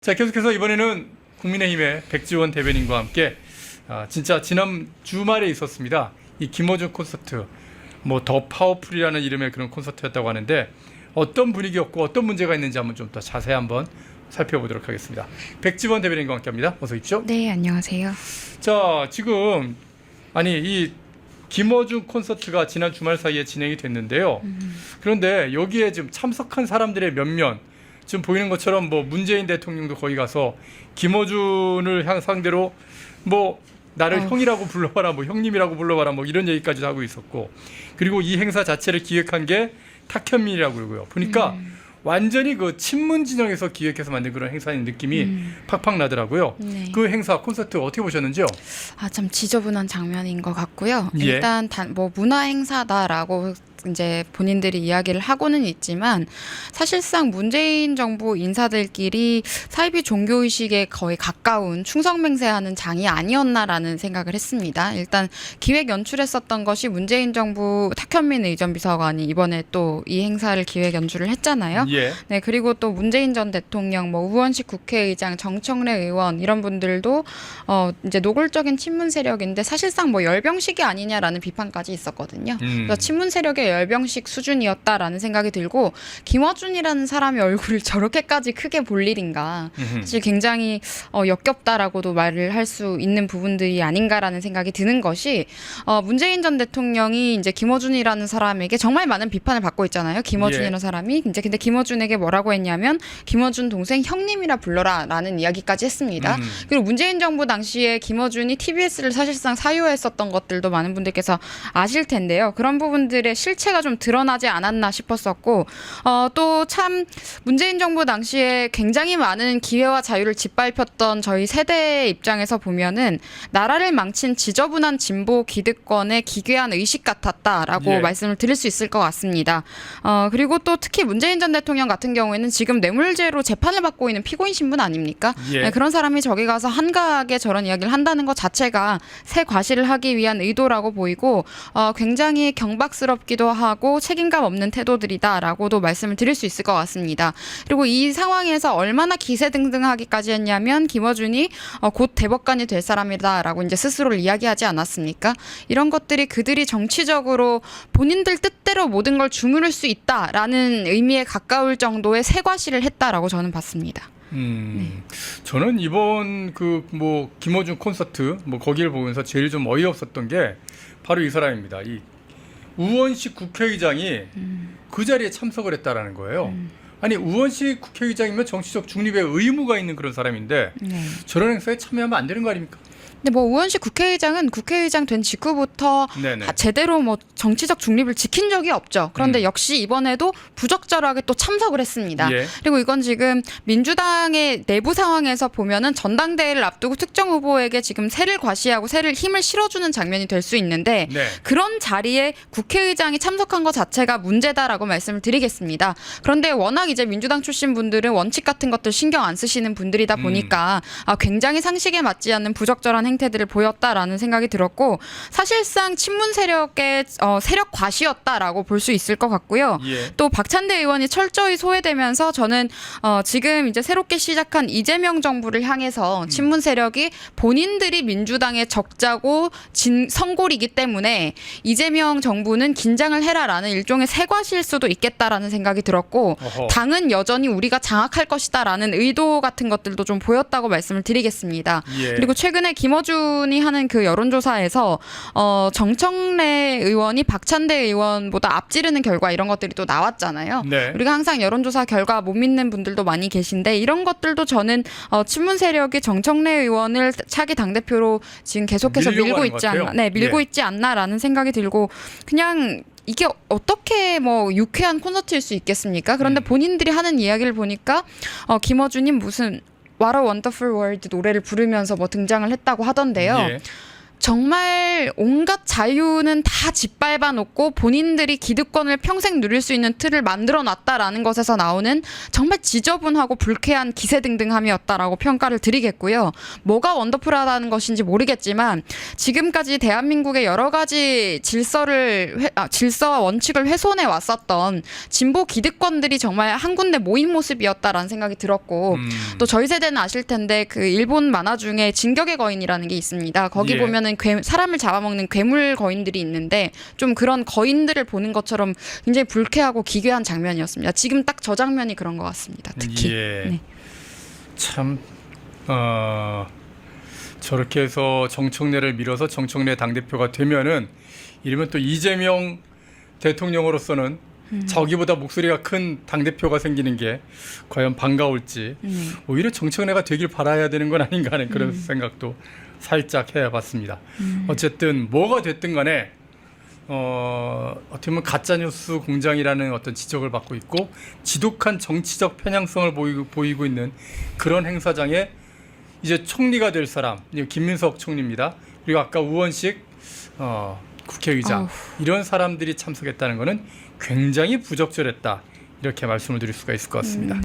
자, 계속해서 이번에는 국민의힘의 백지원 대변인과 함께 진짜 지난 주말에 있었습니다. 이 김어준 콘서트, 뭐 더 파워풀이라는 이름의 그런 콘서트였다고 하는데 어떤 분위기였고 어떤 문제가 있는지 한번 좀 더 자세히 한번 살펴보도록 하겠습니다. 백지원 대변인과 함께합니다. 어서 오십시오. 네, 안녕하세요. 자, 지금 이 김어준 콘서트가 지난 주말 사이에 진행이 됐는데요. 그런데 여기에 지금 참석한 사람들의 면면, 지금 보이는 것처럼 뭐 문재인 대통령도 거기 가서 김어준을 상대로 뭐 나를 형이라고 불러봐라, 뭐 형님이라고 불러봐라, 뭐 이런 얘기까지 하고 있었고, 그리고 이 행사 자체를 기획한 게 탁현민이라고 그러고요. 보니까 완전히 그 친문 진영에서 기획해서 만든 그런 행사인 느낌이 팍팍 나더라고요. 네. 그 행사 콘서트 어떻게 보셨는지요? 참 지저분한 장면인 것 같고요. 예. 일단 뭐 문화 행사다라고 이제 본인들이 이야기를 하고는 있지만 사실상 문재인 정부 인사들끼리 사이비 종교의식에 거의 가까운 충성맹세하는 장이 아니었나라는 생각을 했습니다. 일단 기획 연출했었던 것이 문재인 정부 탁현민 의전 비서관이 이번에 또 이 행사를 기획 연출을 했잖아요. 예. 네, 그리고 또 문재인 전 대통령, 뭐 우원식 국회의장, 정청래 의원 이런 분들도 이제 노골적인 친문 세력인데 사실상 뭐 열병식이 아니냐라는 비판까지 있었거든요. 그래서 친문 세력의 열병식 수준이었다라는 생각이 들고, 김어준이라는 사람의 얼굴을 저렇게까지 크게 볼 일인가, 사실 굉장히 역겹다라고도 말을 할 수 있는 부분들이 아닌가라는 생각이 드는 것이, 문재인 전 대통령이 이제 김어준이라는 사람에게 정말 많은 비판을 받고 있잖아요. 김어준이라는 사람이 이제 근데 김어준에게 뭐라고 했냐면 김어준 동생 형님이라 불러라라는 이야기까지 했습니다. 그리고 문재인 정부 당시에 김어준이 TBS를 사실상 사유했었던 것들도 많은 분들께서 아실 텐데요. 그런 부분들의 실체가 좀 드러나지 않았나 싶었었고, 또 참 문재인 정부 당시에 굉장히 많은 기회와 자유를 짓밟혔던 저희 세대의 입장에서 보면은 나라를 망친 지저분한 진보 기득권의 기괴한 의식 같았다라고 말씀을 드릴 수 있을 것 같습니다. 그리고 또 특히 문재인 전 대통령 같은 경우에는 지금 뇌물죄로 재판을 받고 있는 피고인 신분 아닙니까? 네, 그런 사람이 저기 가서 한가하게 저런 이야기를 한다는 것 자체가 새 과시를 하기 위한 의도라고 보이고, 굉장히 경박스럽기도 하고 책임감 없는 태도들이다라고도 말씀을 드릴 수 있을 것 같습니다. 그리고 이 상황에서 얼마나 기세등등하기까지 했냐면 김어준이 곧 대법관이 될 사람이다라고 이제 스스로를 이야기하지 않았습니까? 이런 것들이 그들이 정치적으로 본인들 뜻대로 모든 걸 주무를 수 있다라는 의미에 가까울 정도의 새과시를 했다라고 저는 봤습니다. 저는 이번 뭐 김어준 콘서트 뭐 거기를 보면서 제일 좀 어이없었던 게 바로 이 사람입니다. 이 우원식 국회의장이 그 자리에 참석을 했다라는 거예요. 아니, 우원식 국회의장이면 정치적 중립에 의무가 있는 그런 사람인데 저런 행사에 참여하면 안 되는 거 아닙니까? 근데 뭐 우원식 국회의장은 국회의장 된 직후부터 제대로 뭐 정치적 중립을 지킨 적이 없죠. 그런데 역시 이번에도 부적절하게 또 참석을 했습니다. 그리고 이건 지금 민주당의 내부 상황에서 보면은 전당대회를 앞두고 특정 후보에게 지금 세를 과시하고 힘을 실어주는 장면이 될 수 있는데, 그런 자리에 국회의장이 참석한 것 자체가 문제다라고 말씀을 드리겠습니다. 그런데 워낙 이제 민주당 출신 분들은 원칙 같은 것들 신경 안 쓰시는 분들이다 보니까 굉장히 상식에 맞지 않는 부적절한 행태들을 보였다라는 생각이 들었고, 사실상 친문 세력의 세력 과시였다라고 볼 수 있을 것 같고요. 또 박찬대 의원이 철저히 소외되면서 저는 지금 이제 새롭게 시작한 이재명 정부를 향해서 친문 세력이 본인들이 민주당의 적자고 성골이기 때문에 이재명 정부는 긴장을 해라라는 일종의 새과시일 수도 있겠다라는 생각이 들었고, 당은 여전히 우리가 장악할 것이다라는 의도 같은 것들도 좀 보였다고 말씀을 드리겠습니다. 그리고 최근에 김어준이 하는 그 여론조사에서 정청래 의원이 박찬대 의원보다 앞지르는 결과 이런 것들이 또 나왔잖아요. 우리가 항상 여론조사 결과 못 믿는 분들도 많이 계신데, 이런 것들도 저는 친문 세력이 정청래 의원을 차기 당대표로 지금 계속해서 밀고 있지 않나라는 생각이 들고, 그냥 이게 어떻게 뭐 유쾌한 콘서트일 수 있겠습니까? 그런데 본인들이 하는 이야기를 보니까 김어준이 무슨 What a Wonderful World 노래를 부르면서 뭐 등장을 했다고 하던데요. 정말 온갖 자유는 다 짓밟아 놓고 본인들이 기득권을 평생 누릴 수 있는 틀을 만들어 놨다라는 것에서 나오는 정말 지저분하고 불쾌한 기세등등함이었다라고 평가를 드리겠고요. 뭐가 원더풀하다는 것인지 모르겠지만 지금까지 대한민국의 여러 가지 질서와 원칙을 훼손해 왔었던 진보 기득권들이 정말 한 군데 모인 모습이었다라는 생각이 들었고 또 저희 세대는 아실 텐데 그 일본 만화 중에 진격의 거인이라는 게 있습니다. 거기 예. 보면은 사람을 잡아먹는 괴물 거인들이 있는데 좀 그런 거인들을 보는 것처럼 굉장히 불쾌하고 기괴한 장면이었습니다. 지금 딱 저 장면이 그런 것 같습니다. 특히. 예. 네. 참 저렇게 해서 정청래를 밀어서 정청래 당대표가 되면은 이러면 또 이재명 대통령으로서는 저기보다 목소리가 큰 당대표가 생기는 게 과연 반가울지 오히려 정청래가 되길 바라야 되는 건 아닌가 하는 그런 생각도 살짝 해봤습니다. 어쨌든 뭐가 됐든 간에 어떻게 보면 가짜뉴스 공장이라는 어떤 지적을 받고 있고 지독한 정치적 편향성을 보이고 있는 그런 행사장에 이제 총리가 될 사람 김민석 총리입니다. 그리고 아까 우원식 국회의장 이런 사람들이 참석했다는 것은 굉장히 부적절했다 이렇게 말씀을 드릴 수가 있을 것 같습니다.